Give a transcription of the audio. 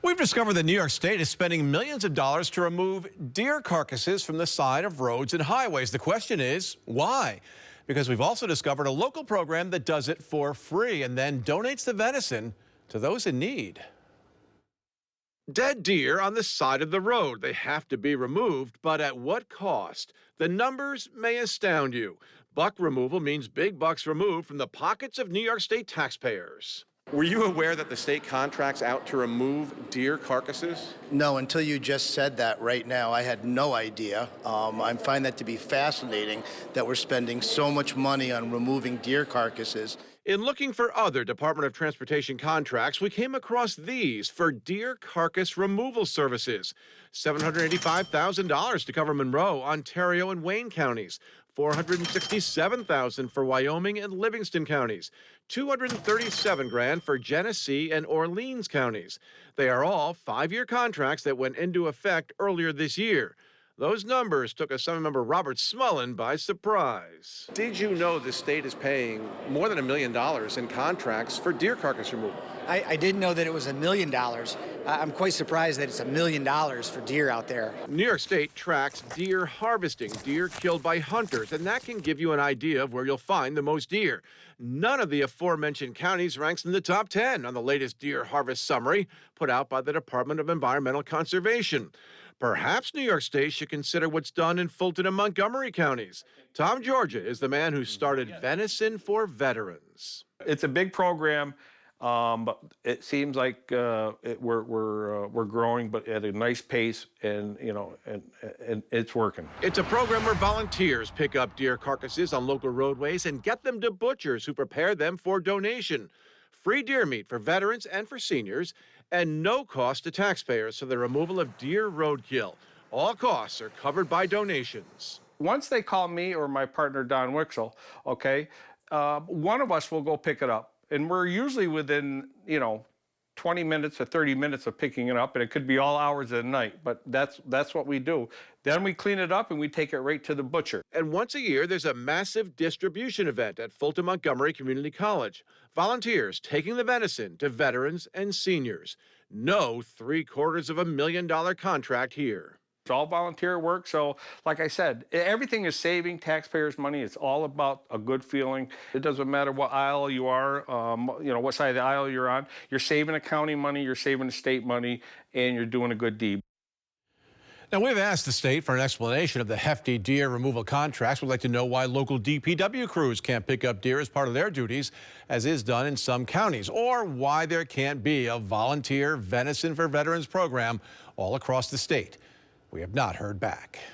We've discovered that New York State is spending millions of dollars to remove deer carcasses from the side of roads and highways. The question is, why? Because we've also discovered a local program that does it for free and then donates the venison to those in need. Dead deer on the side of the road. They have to be removed, but at what cost? The numbers may astound you. Buck removal means big bucks removed from the pockets of New York State taxpayers. Were you aware that the state contracts out to remove deer carcasses? No, until you just said that right now, I had no idea. I find that to be fascinating that we're spending so much money on removing deer carcasses. In looking for other Department of Transportation contracts, we came across these for deer carcass removal services. $785,000 to cover Monroe, Ontario, and Wayne counties. $467,000 for Wyoming and Livingston counties. $237,000 for Genesee and Orleans counties. They are all 5-year contracts that went into effect earlier this year. Those numbers took Assemblymember Robert Smullen by surprise. Did you know the state is paying more than $1 million in contracts for deer carcass removal? I didn't know that it was $1 million. I'm quite surprised that it's $1 million for deer out there. New York State tracks deer harvesting, deer killed by hunters, and that can give you an idea of where you'll find the most deer. None of the aforementioned counties ranks in the top 10 on the latest deer harvest summary put out by the Department of Environmental Conservation. Perhaps New York State should consider what's done in Fulton and Montgomery counties. Tom Georgia is the man who started Venison for Veterans. It's a big program, but it seems like we're growing, but at a nice pace, and and it's working. It's a program where volunteers pick up deer carcasses on local roadways and get them to butchers who prepare them for donation. Free deer meat for veterans and for seniors, and no cost to taxpayers for the removal of deer roadkill. All costs are covered by donations. Once they call me or my partner, Don Wixel, okay, one of us will go pick it up. And we're usually within, 20 minutes or 30 minutes of picking it up, and it could be all hours of the night, but that's what we do. Then we clean it up and we take it right to the butcher. And once a year, there's a massive distribution event at Fulton Montgomery Community College. Volunteers taking the venison to veterans and seniors. No $750,000 contract here. It's all volunteer work, so like I said, everything is saving taxpayers' money. It's all about a good feeling. It doesn't matter what aisle you are, what side of the aisle you're on. You're saving the county money, you're saving the state money, and you're doing a good deed. Now, we've asked the state for an explanation of the hefty deer removal contracts. We'd like to know why local DPW crews can't pick up deer as part of their duties, as is done in some counties, or why there can't be a volunteer Venison for Veterans program all across the state. We have not heard back.